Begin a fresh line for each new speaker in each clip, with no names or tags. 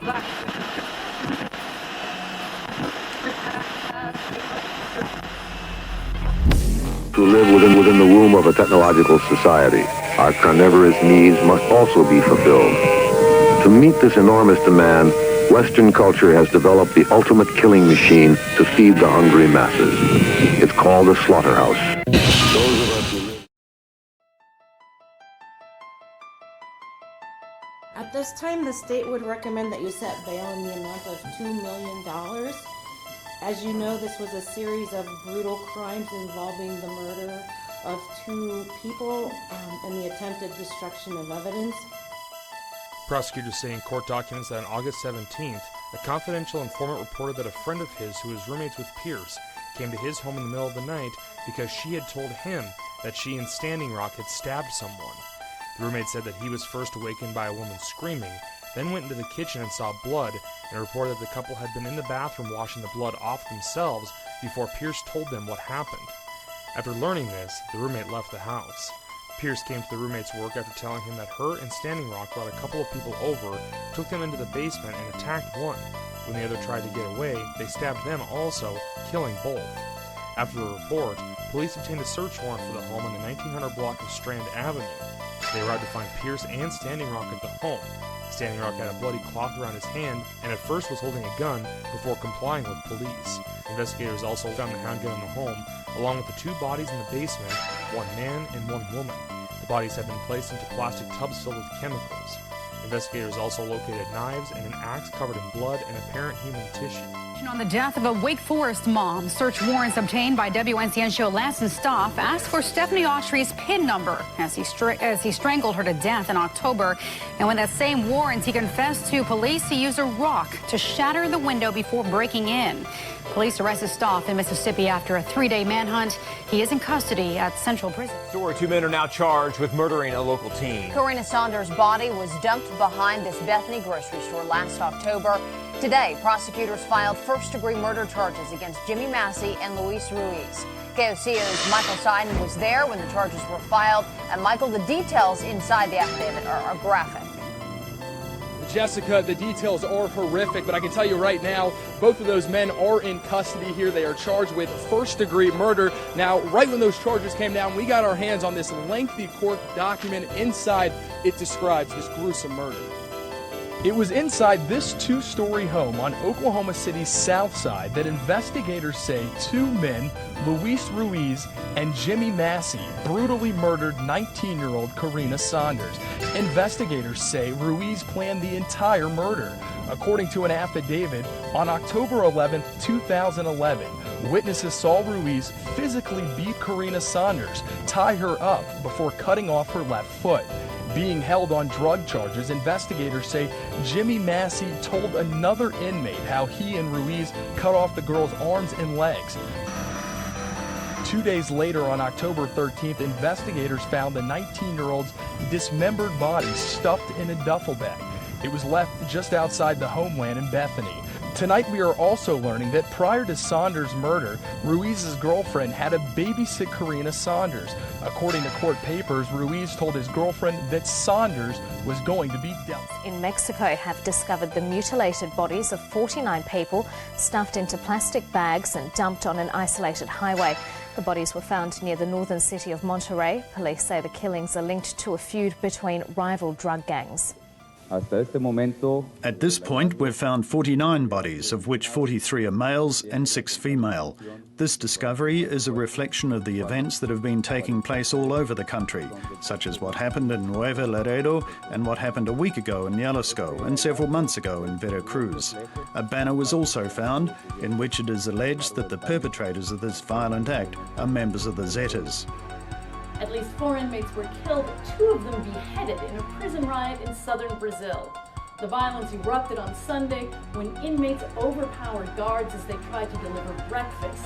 To live within the womb of a technological society, our carnivorous needs must also be fulfilled. To meet this enormous demand, Western culture has developed the ultimate killing machine to feed the hungry masses. It's called a slaughterhouse. Those of us who live...
At this time, the state would recommend that you set bail in the amount of $2 million. As you know, this was a series of brutal crimes involving the murder of 2 people and the attempted destruction of evidence.
Prosecutors say in court documents that on August 17th, a confidential informant reported that a friend of his who was roommates with Pierce came to his home in the middle of the night because she had told him that she and Standing Rock had stabbed someone. The roommate said that he was first awakened by a woman screaming, then went into the kitchen and saw blood, and reported that the couple had been in the bathroom washing the blood off themselves before Pierce told them what happened. After learning this, the roommate left the house. Pierce came to the roommate's work after telling him that her and Standing Rock brought a couple of people over, took them into the basement, and attacked one. When the other tried to get away, they stabbed them also, killing both. After the report, police obtained a search warrant for the home on the 1900 block of Strand Avenue. They arrived to find Pierce and Standing Rock at the home. Standing Rock had a bloody cloth around his hand and at first was holding a gun before complying with police. Investigators also found the handgun in the home, along with the 2 bodies in the basement, 1 man and 1 woman. The bodies had been placed into plastic tubs filled with chemicals. Investigators also located knives and an axe covered in blood and apparent human tissue.
On the death of a Wake Forest mom, search warrants obtained by WNCN show Lance and Staff asked for Stephanie Autry's PIN number as he strangled her to death in October. And when that same warrant, he confessed to police he used a rock to shatter the window before breaking in. Police arrested Staff in Mississippi after a 3-day manhunt. He is in custody at Central Prison.
2 men are now charged with murdering a local teen.
Karina Saunders' body was dumped behind this Bethany grocery store last October. Today, prosecutors filed first-degree murder charges against Jimmy Massey and Luis Ruiz. KOCO's Michael Seiden was there when the charges were filed. And Michael, the details inside the affidavit are graphic.
Jessica, the details are horrific, but I can tell you right now, both of those men are in custody here. They are charged with first-degree murder. Now, right when those charges came down, we got our hands on this lengthy court document. Inside, it describes this gruesome murder. It was inside this 2-story home on Oklahoma City's south side that investigators say 2 men, Luis Ruiz and Jimmy Massey, brutally murdered 19-year-old Karina Saunders. Investigators say Ruiz planned the entire murder. According to an affidavit, on October 11, 2011, witnesses saw Ruiz physically beat Karina Saunders, tie her up before cutting off her left foot. Being held on drug charges, investigators say Jimmy Massey told another inmate how he and Ruiz cut off the girl's arms and legs. 2 days later, on October 13th, investigators found the 19-year-old's dismembered body stuffed in a duffel bag. It was left just outside the homeland in Bethany. Tonight, we are also learning that prior to Saunders' murder, Ruiz's girlfriend had to babysit Karina Saunders. According to court papers, Ruiz told his girlfriend that Saunders was going to be dealt.
In Mexico have discovered the mutilated bodies of 49 people stuffed into plastic bags and dumped on an isolated highway. The bodies were found near the northern city of Monterrey. Police say the killings are linked to a feud between rival drug gangs.
At this point, we've found 49 bodies, of which 43 are males and 6 female. This discovery is a reflection of the events that have been taking place all over the country, such as what happened in Nuevo Laredo and what happened a week ago in Jalisco and several months ago in Veracruz. A banner was also found in which it is alleged that the perpetrators of this violent act are members of the Zetas.
At least 4 inmates were killed, 2 of them beheaded in a prison riot in southern Brazil. The violence erupted on Sunday when inmates overpowered guards as they tried to deliver breakfast.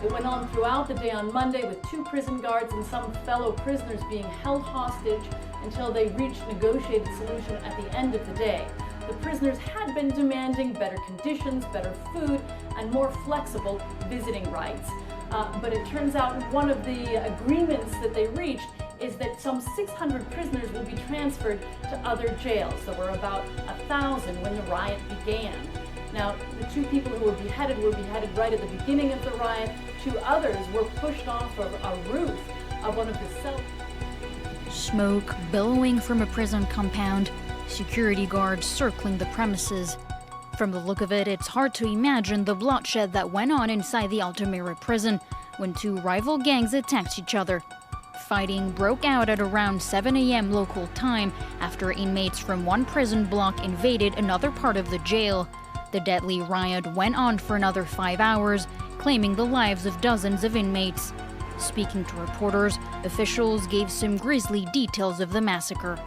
It went on throughout the day on Monday with 2 prison guards and some fellow prisoners being held hostage until they reached a negotiated solution at the end of the day. The prisoners had been demanding better conditions, better food, and more flexible visiting rights. But it turns out one of the agreements that they reached is that some 600 prisoners will be transferred to other jails. There were about 1,000 when the riot began. Now, the two people who were beheaded right at the beginning of the riot. Two others were pushed off of a roof of one of the cells.
Smoke billowing from a prison compound, security guards circling the premises. From the look of it, it's hard to imagine the bloodshed that went on inside the Altamira prison when two rival gangs attacked each other. Fighting broke out at around 7 a.m. local time after inmates from one prison block invaded another part of the jail. The deadly riot went on for another 5 hours, claiming the lives of dozens of inmates. Speaking to reporters, officials gave some grisly details of the massacre.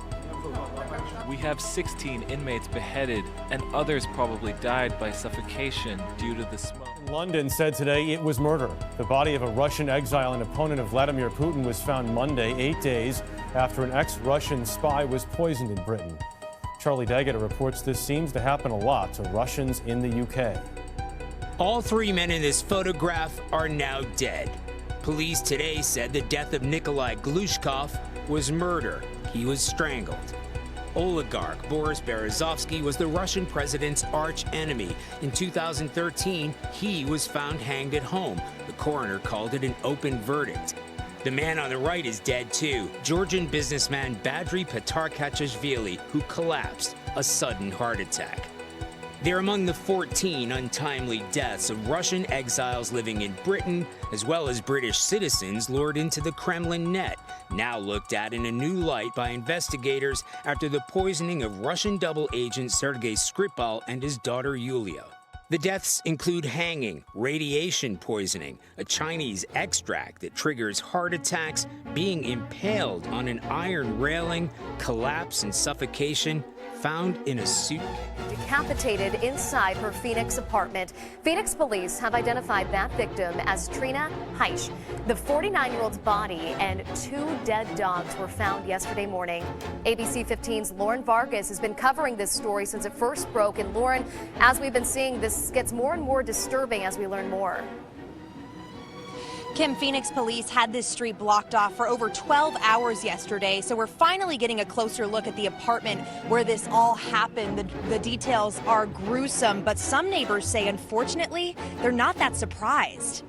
We have 16 inmates beheaded, and others probably died by suffocation due to the smoke.
London said today it was murder. The body of a Russian exile and opponent of Vladimir Putin was found Monday, 8 days after an ex-Russian spy was poisoned in Britain. Charlie Daggett reports this seems to happen a lot to Russians in the UK.
All three men in this photograph are now dead. Police today said the death of Nikolai Glushkov was murder. He was strangled. Oligarch Boris Berezovsky was the Russian president's arch enemy. In 2013, he was found hanged at home. The coroner called it an open verdict. The man on the right is dead too. Georgian businessman Badri Patarkachashvili, who collapsed, a sudden heart attack. They're among the 14 untimely deaths of Russian exiles living in Britain, as well as British citizens lured into the Kremlin net, now looked at in a new light by investigators after the poisoning of Russian double agent Sergei Skripal and his daughter Yulia. The deaths include hanging, radiation poisoning, a Chinese extract that triggers heart attacks, being impaled on an iron railing, collapse and suffocation, found in a suitcase.
Decapitated inside her Phoenix apartment. Phoenix police have identified that victim as Trina Heisch. The 49-year-old's body and two dead dogs were found yesterday morning. ABC 15's Lauren Vargas has been covering this story since it first broke. And Lauren, as we've been seeing, this gets more and more disturbing as we learn more.
Kim, Phoenix police had this street blocked off for over 12 hours yesterday, so we're finally getting a closer look at the apartment where this all happened. The details are gruesome, but some neighbors say, unfortunately, they're not that surprised.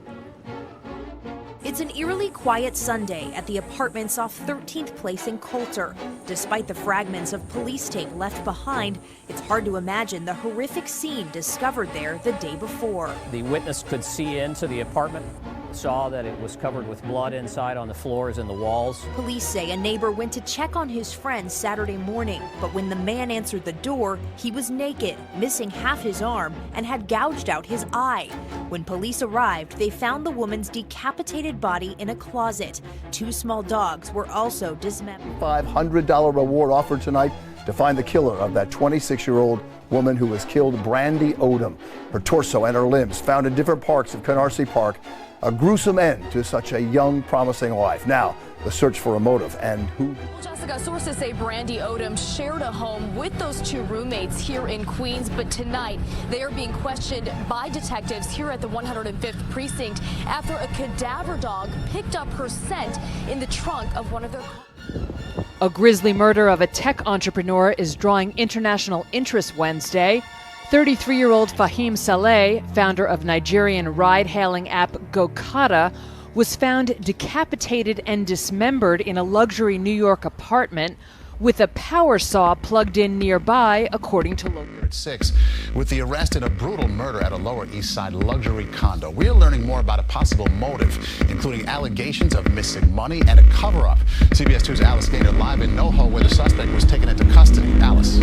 It's an eerily quiet Sunday at the apartments off 13th Place in Coulter. Despite the fragments of police tape left behind, it's hard to imagine the horrific scene discovered there the day before.
The witness could see into the apartment, saw that it was covered with blood inside on the floors and the walls.
Police say a neighbor went to check on his friend Saturday morning, but when the man answered the door, he was naked, missing half his arm, and had gouged out his eye. When police arrived, they found the woman's decapitated body in a closet. Two small dogs were also dismembered.
$500 reward offered tonight to find the killer of that 26-year-old woman who was killed, Brandy Odom. Her torso and her limbs found in different parts of Canarsie Park. A gruesome end to such a young, promising life. Now, the search for a motive and who.
Well, Jessica, sources say Brandy Odom shared a home with those two roommates here in Queens, but tonight they are being questioned by detectives here at the 105th Precinct after a cadaver dog picked up her scent in the trunk of one of their cars.
A grisly murder of a tech entrepreneur is drawing international interest Wednesday. 33-year-old Fahim Saleh, founder of Nigerian ride-hailing app Gokada, was found decapitated and dismembered in a luxury New York apartment with a power saw plugged in nearby, according to locals.
At 6, with the arrest in a brutal murder at a Lower East Side luxury condo. We're learning more about a possible motive, including allegations of missing money and a cover-up. CBS 2's Alice Gaynor live in NoHo, where the suspect was taken into custody. Alice.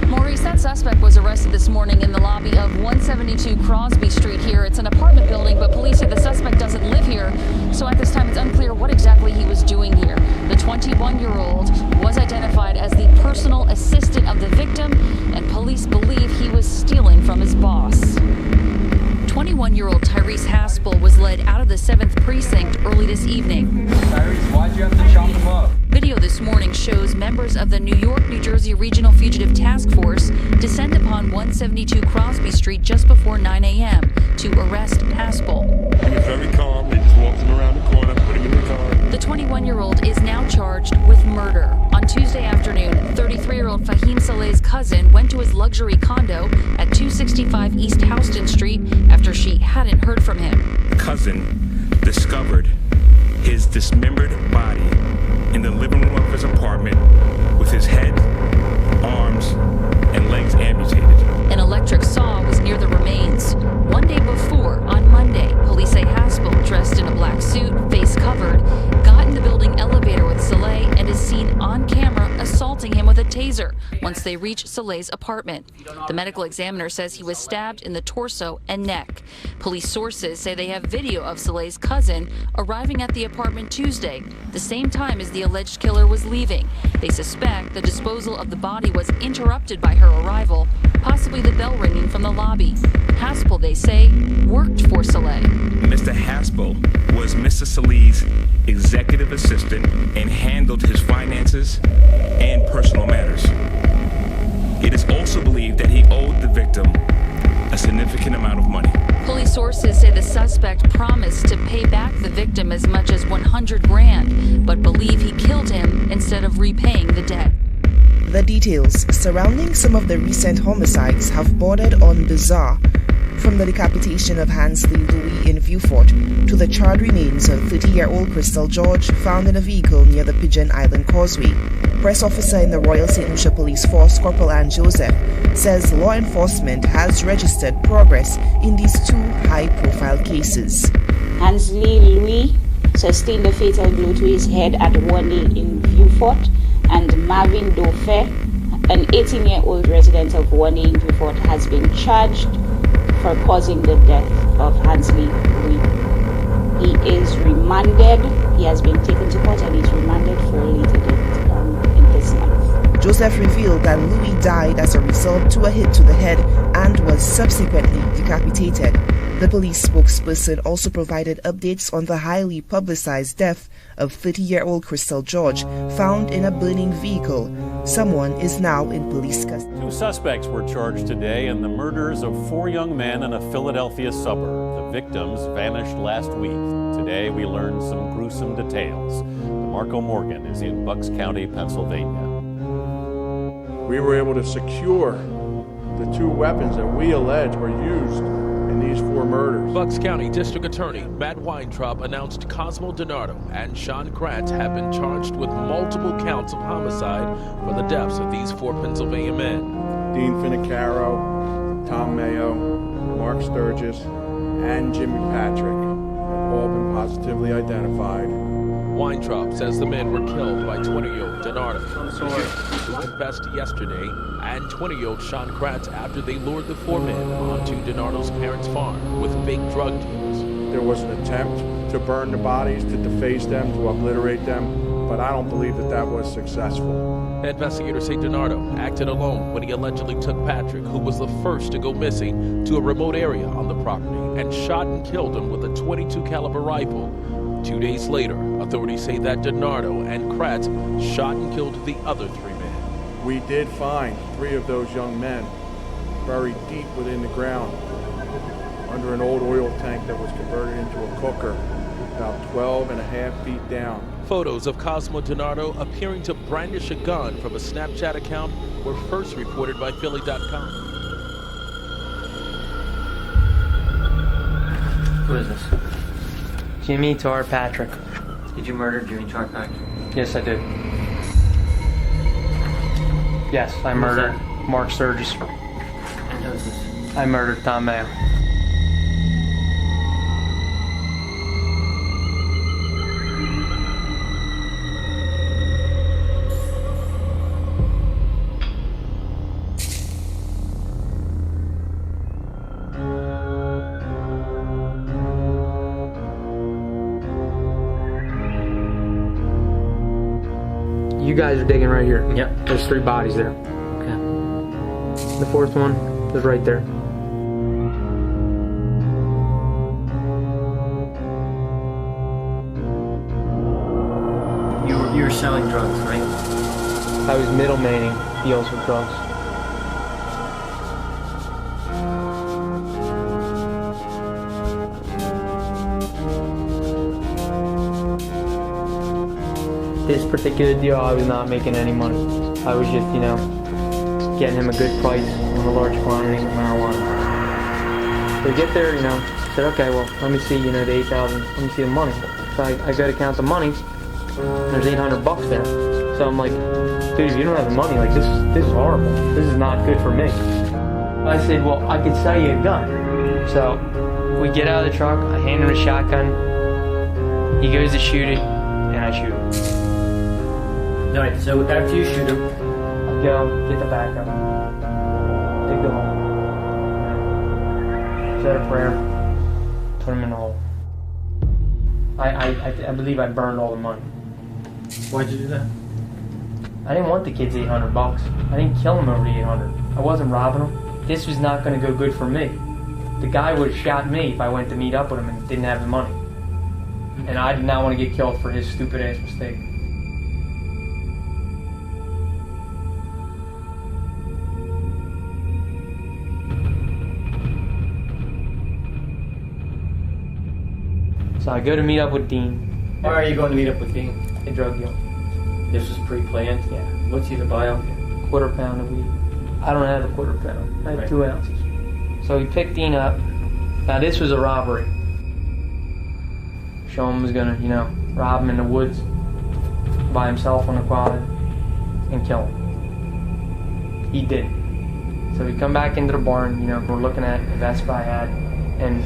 Maurice, that suspect was arrested this morning in the lobby of 172 Crosby Street here. It's an apartment building, but police say the suspect doesn't live here. So at this time, it's unclear what exactly he was doing here. The 21-year-old was identified as the personal assistant of the victim, and police believe he was stealing from his boss. 21-year-old Tyrese Haspel was led out of the 7th Precinct early this evening.
Tyrese, why'd you have to chop him up?
Video this morning shows members of the New York-New Jersey Regional Fugitive Task Force descend upon 172 Crosby Street just before 9 a.m. to arrest Haspel.
He was very calm. They just walked him around the corner, put him in the car.
The 21-year-old is now charged with murder. On Tuesday afternoon, 33-year-old Fahim Saleh's cousin went to his luxury condo at 265 East Houston Street after she hadn't heard from him.
Cousin discovered his dismembered body in the living room of his apartment with his head, arms, and legs amputated.
An electric saw was near the remains. One day before, on Monday, police say Haspel, dressed in a black suit, face covered, got in the building elevator with Saleh and is seen on camera assaulting him with a taser once they reach Saleh's apartment. The medical examiner says he was stabbed in the torso and neck. Police sources say they have video of Saleh's cousin arriving at the apartment Tuesday, the same time as the alleged killer was leaving. They suspect the disposal of the body was interrupted by her arrival, possibly the bell ringing from the lobby. Haspel, they say, worked for Saleh.
Mr. Haspel was Mr. Saleh's executive assistant and handled his finances and personal matters. It is also believed that he owed the victim a significant amount of money.
Police sources say the suspect promised to pay back the victim as much as $100,000, but believe he killed him instead of repaying the debt.
The details surrounding some of the recent homicides have bordered on bizarre, from the decapitation of Hansley Louis in Viewfort to the charred remains of 30-year-old Crystal George found in a vehicle near the Pigeon Island Causeway. Press officer in the Royal St. Lucia Police Force, Corporal Ann Joseph, says law enforcement has registered progress in these two high-profile cases.
Hansley Louis sustained a fatal blow to his head at one in Viewfort, and Marvin Dauphin, an 18-year-old resident of 1A in Viewfort, has been charged for causing the death of Hansley Louis. He is remanded. He has been taken to court and is remanded for a later date in this month.
Joseph revealed that Louis died as a result to a hit to the head and was subsequently decapitated. The police spokesperson also provided updates on the highly publicized death of 30-year-old Crystal George, found in a burning vehicle. Someone is now in police custody.
2 suspects were charged today in the murders of 4 young men in a Philadelphia suburb. The victims vanished last week. Today we learned some gruesome details. DeMarco Morgan is in Bucks County, Pennsylvania.
We were able to secure the 2 weapons that we allege were used in these 4 murders.
Bucks County District Attorney Matt Weintraub announced Cosmo Donato and Sean Kratz have been charged with multiple counts of homicide for the deaths of these 4 Pennsylvania men.
Dean Finicaro, Tom Mayo, Mark Sturgis, and Jimmy Patrick have all been positively identified.
Weintraub says the men were killed by 20-year-old Donato, who confessed yesterday, and 20-year-old Sean Kratz after they lured the 4 men onto Donato's parents' farm with fake drug deals.
There was an attempt to burn the bodies, to deface them, to obliterate them, but I don't believe that that was successful.
Investigators say Donato acted alone when he allegedly took Patrick, who was the first to go missing, to a remote area on the property and shot and killed him with a .22 caliber rifle. 2 days later, authorities say that Donato and Kratz shot and killed the other 3 men.
We did find 3 of those young men buried deep within the ground under an old oil tank that was converted into a cooker about 12.5 feet down.
Photos of Cosmo Donato appearing to brandish a gun from a Snapchat account were first reported by Philly.com.
Who is this? Jimmy Tar Patrick. Did you murder Jimmy Tar Patrick? Yes, I did. Yes, I murdered Mark Sturgis. And who is this? I murdered Tom Mayo. You guys are digging right here. Yep. There's 3 bodies there. Okay. The 4th one is right there. You were selling drugs, right? I was middlemaning deals with drugs. this particular deal, I was not making any money. I was just, you know, getting him a good price on a large quantity of marijuana. So we get there, you know, I said, okay, well, let me see, you know, the 8,000, let me see the money. So I go to count the money, and there's $800 there. So I'm like, dude, if you don't have the money, like, this is horrible. This is not good for me. I said, well, I could sell you a gun. So we get out of the truck, I hand him a shotgun, he goes to shoot it, and I shoot him.
Alright, so after you shoot him,
I go, get the backup, dig the hole, said a prayer, put him in the hole. I believe I burned all the money.
why'd you do that?
I didn't want the kids $800. I didn't kill them over the 800. I wasn't robbing them. This was not going to go good for me. The guy would have shot me if I went to meet up with him and didn't have the money. And I did not want to get killed for his stupid ass mistake. So I go to meet up with Dean.
Why are you going to meet up with Dean?
A drug deal.
This was pre-planned?
Yeah.
What's he to buy off you?
Quarter pound of weed. I don't have a quarter pound. I have 2 ounces. So we picked Dean up. Now this was a robbery. Sean was gonna, you know, rob him in the woods by himself on a quad and kill him. He didn't. So we come back into the barn, you know, we're looking at the Vespa I had, and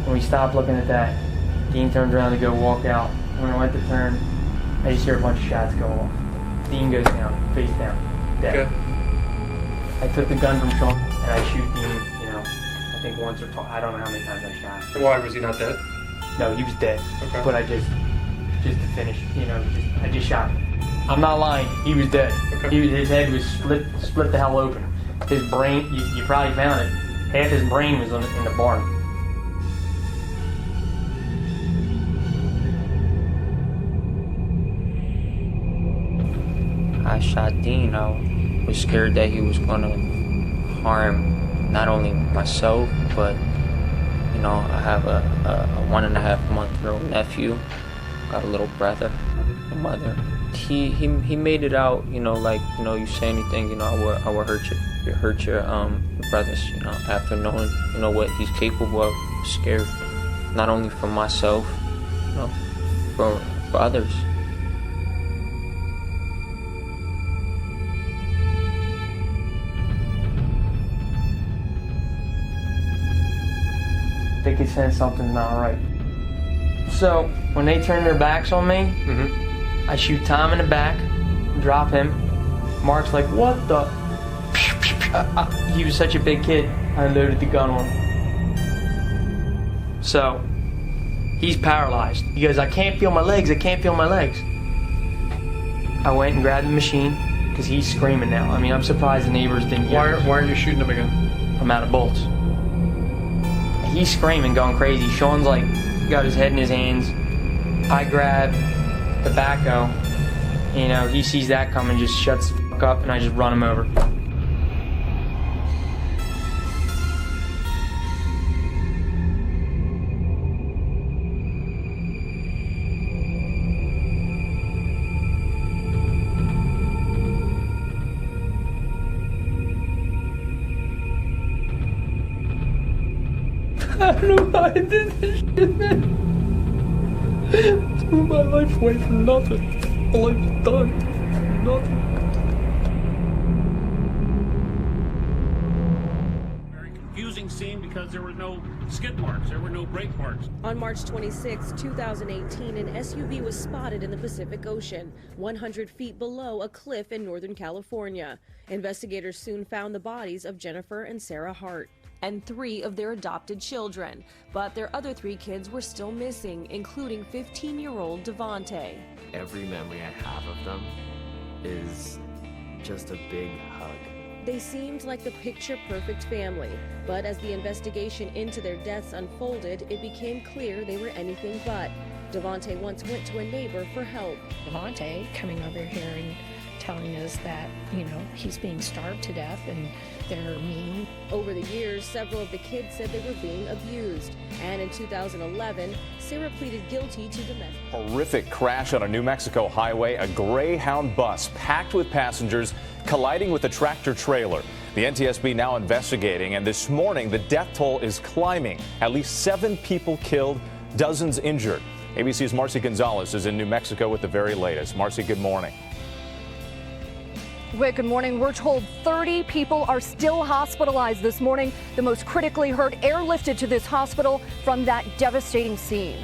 when we stopped looking at that, Dean turned around to go walk out. When I went to turn, I just hear a bunch of shots go off. Dean goes down, face down, dead.
Okay.
I took the gun from Sean and I shoot Dean, you know, I think once or twice. I don't know how many times I shot.
Why, was he not dead?
No, he was dead.
Okay.
But I just to finish, you know, I just shot him. I'm not lying, he was dead.
Okay.
His head was split the hell open. His brain, you probably found it, half his brain was in the barn.
I shot Dean. I was scared that he was going to harm not only myself, but, you know, I have a 1.5-month-old nephew, got a little brother, a mother. He made it out, you know, like, you know, you say anything, you know, I will hurt your brothers, you know, after knowing, you know, what he's capable of. Scared, not only for myself, you know, for others.
They could sense something's not right. So when they turn their backs on me, I shoot Tom in the back, drop him. Mark's like, what the? He was such a big kid, I loaded the gun on him. So he's paralyzed. He goes, I can't feel my legs, I can't feel my legs. I went and grabbed the machine, because he's screaming now. I mean, I'm surprised the neighbors didn't hear us.
Why aren't you shooting him again?
I'm out of bullets. He's screaming, going crazy. Sean's like, got his head in his hands. I grab tobacco. You know, he sees that coming, just shuts the fuck up, and I just run him over. I don't know why I did this shit, man. Threw my life away for nothing. All I've done, nothing.
Very confusing scene because there were no skid marks, there were no brake marks.
On March 26, 2018, an SUV was spotted in the Pacific Ocean, 100 feet below a cliff in Northern California. Investigators soon found the bodies of Jennifer and Sarah Hart and 3 of their adopted children, but their other 3 kids were still missing, including 15-year-old Devontae.
Every memory I have of them is just a big hug.
They seemed like the picture-perfect family, but as the investigation into their deaths unfolded, it became clear they were anything but. Devontae once went to a neighbor for help.
Devontae coming over here and telling us that, he's being starved to death and they're mean.
Over the years, several of the kids said they were being abused. And in 2011, Sarah pleaded guilty to domestic.
Horrific crash on a New Mexico highway. A Greyhound bus packed with passengers colliding with a tractor trailer. The NTSB now investigating, and this morning the death toll is climbing. At least 7 people killed, dozens injured. ABC's Marcy Gonzalez is in New Mexico with the very latest. Marcy, good morning.
Rick, good morning. We're told 30 people are still hospitalized this morning. The most critically hurt airlifted to this hospital from that devastating scene.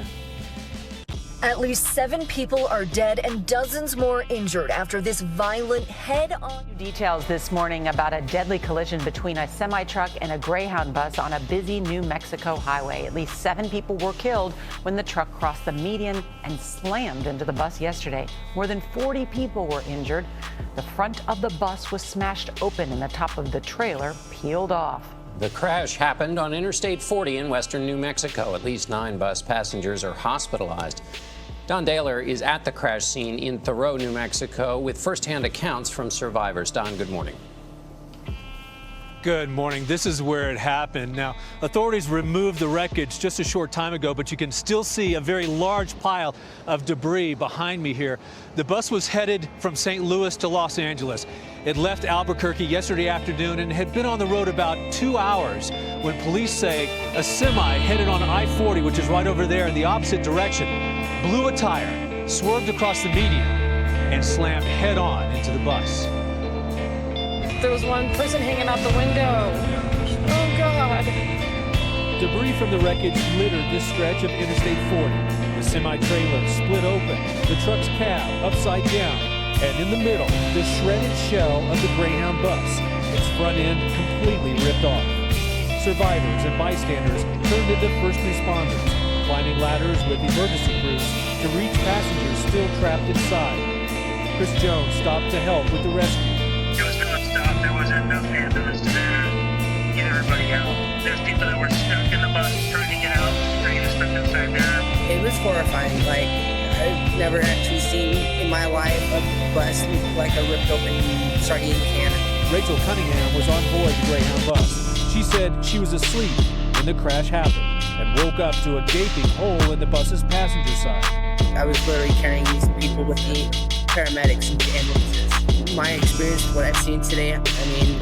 At least 7 people are dead and dozens more injured after this violent head-on.
Details this morning about a deadly collision between a semi-truck and a Greyhound bus on a busy New Mexico highway. At least 7 people were killed when the truck crossed the median and slammed into the bus yesterday. More than 40 people were injured. The front of the bus was smashed open and the top of the trailer peeled off.
The crash happened on Interstate 40 in western New Mexico. At least 9 bus passengers are hospitalized. Don Daler is at the crash scene in Thoreau, New Mexico, with firsthand accounts from survivors. Don, good morning.
Good morning. This is where it happened. Now, authorities removed the wreckage just a short time ago, but you can still see a very large pile of debris behind me here. The bus was headed from St. Louis to Los Angeles. It left Albuquerque yesterday afternoon and had been on the road about 2 hours when police say a semi headed on I-40, which is right over there in the opposite direction, blew a tire, swerved across the median, and slammed head-on into the bus.
There was one person hanging out the window. Oh, God.
Debris from the wreckage littered this stretch of Interstate 40. The semi-trailer split open, the truck's cab upside down, and in the middle, the shredded shell of the Greyhound bus, its front end completely ripped off. Survivors and bystanders turned into first responders, climbing ladders with emergency crews to reach passengers still trapped inside. Chris Jones stopped to help with the rescue.
It was non-stop. There wasn't enough ambulance to get everybody out. There's people that were stuck in the bus trying to get out, trying to get stuck inside there.
It was horrifying. Like, I've never actually seen in my life a bus like a ripped open sardine can.
Rachel Cunningham was on board the Greyhound bus. She said she was asleep when the crash happened and woke up to a gaping hole in the bus's passenger side.
I was literally carrying these people with the paramedics and ambulances. My experience, what I've seen today, I mean,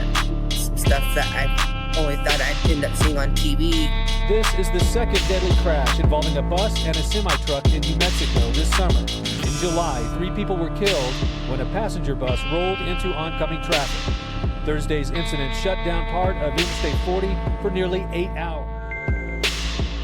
some stuff that I only thought I'd end up seeing on TV.
This is the second deadly crash involving a bus and a semi-truck in New Mexico this summer. In July, 3 people were killed when a passenger bus rolled into oncoming traffic. Thursday's incident shut down part of Interstate 40 for nearly 8 hours.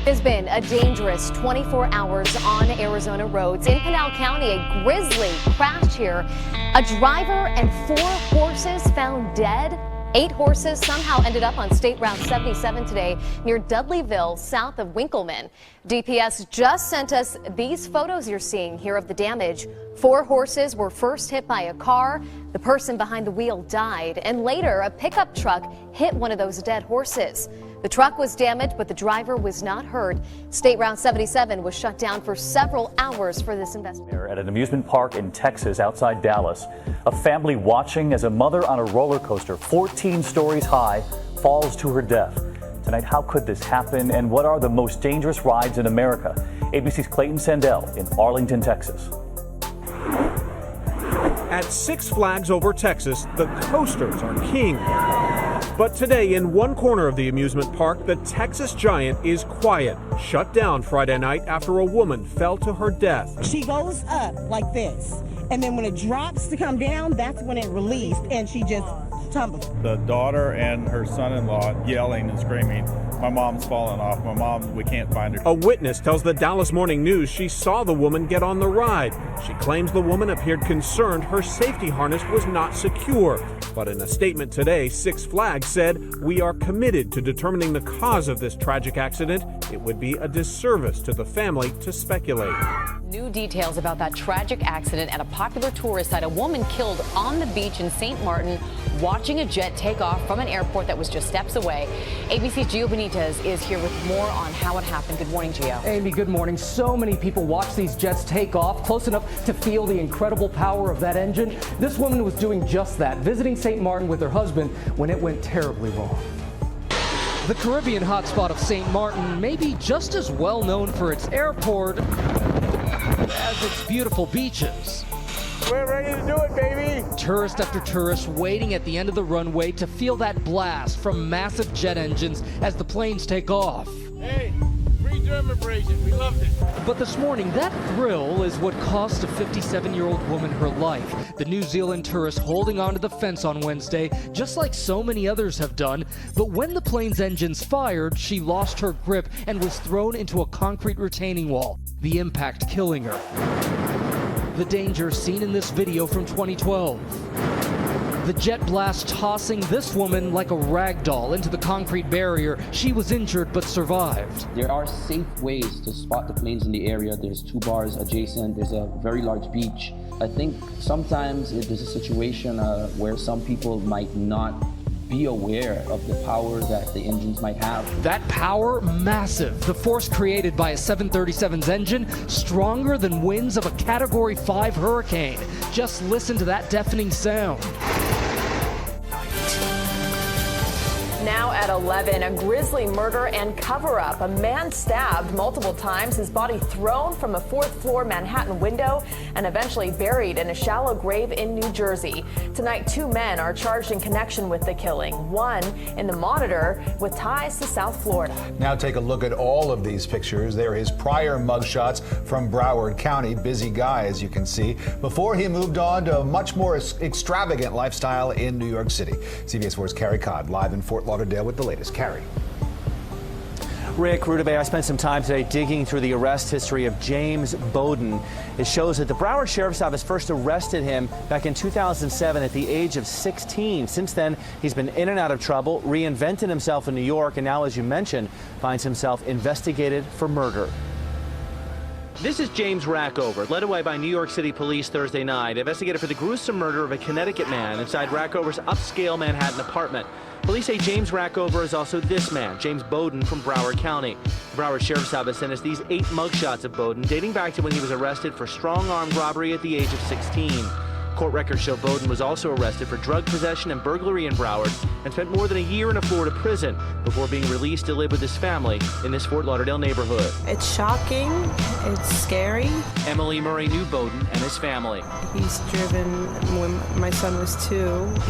It's been a dangerous 24 hours on Arizona roads. In Pinal County, a Grisly crashed here. A driver and 4 horses found dead. 8 horses somehow ended up on State Route 77 today near Dudleyville, south of Winkleman. DPS just sent us these photos you're seeing here of the damage. 4 horses were first hit by a car. The person behind the wheel died, and later a pickup truck hit one of those dead horses. The truck was damaged, but the driver was not hurt. State Route 77 was shut down for several hours for this investigation.
At an amusement park in Texas outside Dallas, a family watching as a mother on a roller coaster 14 stories high falls to her death. Tonight, how could this happen, and what are the most dangerous rides in America? ABC's Clayton Sandell in Arlington, Texas.
At Six Flags Over Texas, the coasters are king. But today, in one corner of the amusement park, the Texas Giant is quiet, shut down Friday night after a woman fell to her death.
She goes up like this, and then when it drops to come down, that's when it released, and she just tumbled.
The daughter and her son-in-law yelling and screaming, "My mom's fallen off, my mom, we can't find her."
A witness tells the Dallas Morning News she saw the woman get on the ride. She claims the woman appeared concerned her safety harness was not secure. But in a statement today, Six Flags said, "We are committed to determining the cause of this tragic accident. It would be a disservice to the family to speculate."
New details about that tragic accident at a popular tourist site. A woman killed on the beach in St. Martin
watching a jet take off from an airport that was just steps away. ABC's Gio Benitez is here with more on how it happened. Good morning, Gio.
Amy, good morning. So many people watch these jets take off close enough to feel the incredible power of that engine. This woman was doing just that, visiting St. Martin with her husband when it went terribly wrong. The Caribbean hotspot of St. Martin may be just as well known for its airport as its beautiful beaches.
We're ready to do it, baby!
Tourist after tourist waiting at the end of the runway to feel that blast from massive jet engines as the planes take off.
Hey, free German abrasion, we loved it.
But this morning, that thrill is what cost a 57-year-old woman her life. The New Zealand tourist holding onto the fence on Wednesday, just like so many others have done. But when the plane's engines fired, she lost her grip and was thrown into a concrete retaining wall, the impact killing her. The danger seen in this video from 2012. The jet blast tossing this woman like a rag doll into the concrete barrier. She was injured but survived.
There are safe ways to spot the planes in the area. There's 2 bars adjacent. There's a very large beach. I think sometimes it is a situation where some people might not be aware of the power that the engines might have.
That power, massive. The force created by a 737's engine, stronger than winds of a Category 5 hurricane. Just listen to that deafening sound.
Now at 11, a grisly murder and cover-up. A man stabbed multiple times, his body thrown from a 4th-floor Manhattan window and eventually buried in a shallow grave in New Jersey. Tonight, 2 men are charged in connection with the killing. One in the Monitor with ties to South Florida.
Now take a look at all of these pictures. They're his prior mugshots from Broward County. Busy guy, as you can see, before he moved on to a much more extravagant lifestyle in New York City. CBS 4's Carrie Codd live in Fort Lauderdale with the latest. Carrie.
Rick Rudabay, I spent some time today digging through the arrest history of James Bowden. It shows that the Broward Sheriff's Office first arrested him back in 2007 at the age of 16. Since then, he's been in and out of trouble, reinvented himself in New York, and now, as you mentioned, finds himself investigated for murder. This is James Rackover, led away by New York City police Thursday night, investigated for the gruesome murder of a Connecticut man inside Rackover's upscale Manhattan apartment. Police say James Rackover is also this man, James Bowden from Broward County. The Broward Sheriff's Office sent us these 8 mugshots of Bowden dating back to when he was arrested for strong armed robbery at the age of 16. Court records show Bowden was also arrested for drug possession and burglary in Broward and spent more than a year in a Florida prison before being released to live with his family in this Fort Lauderdale neighborhood.
It's shocking. It's scary.
Emily Murray knew Bowden and his family.
He's driven when my son was 2.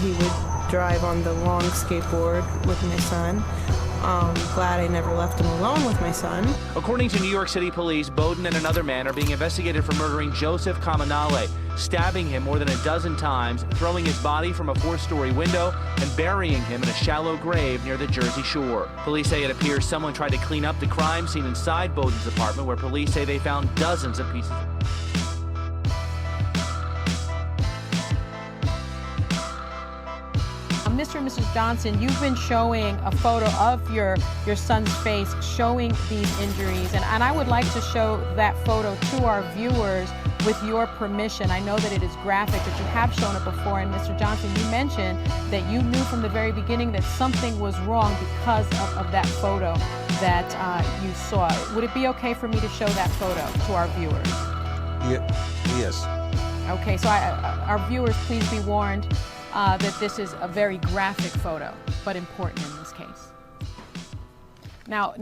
He would drive on the long skateboard with my son. Glad I never left him alone with my son.
According to New York City police, Bowden and another man are being investigated for murdering Joseph Caminale, stabbing him more than a dozen times, throwing his body from a 4th-story window, and burying him in a shallow grave near the Jersey Shore. Police say it appears someone tried to clean up the crime scene inside Bowden's apartment, where police say they found dozens of pieces.
Mr. and Mrs. Johnson, you've been showing a photo of your son's face showing these injuries, and I would like to show that photo to our viewers with your permission. I know that it is graphic, that you have shown it before, and Mr. Johnson, you mentioned that you knew from the very beginning that something was wrong because of that photo that you saw. Would it be okay for me to show that photo to our viewers?
Yes.
Okay, so our viewers, please be warned that this is a very graphic photo, but important in this case. Now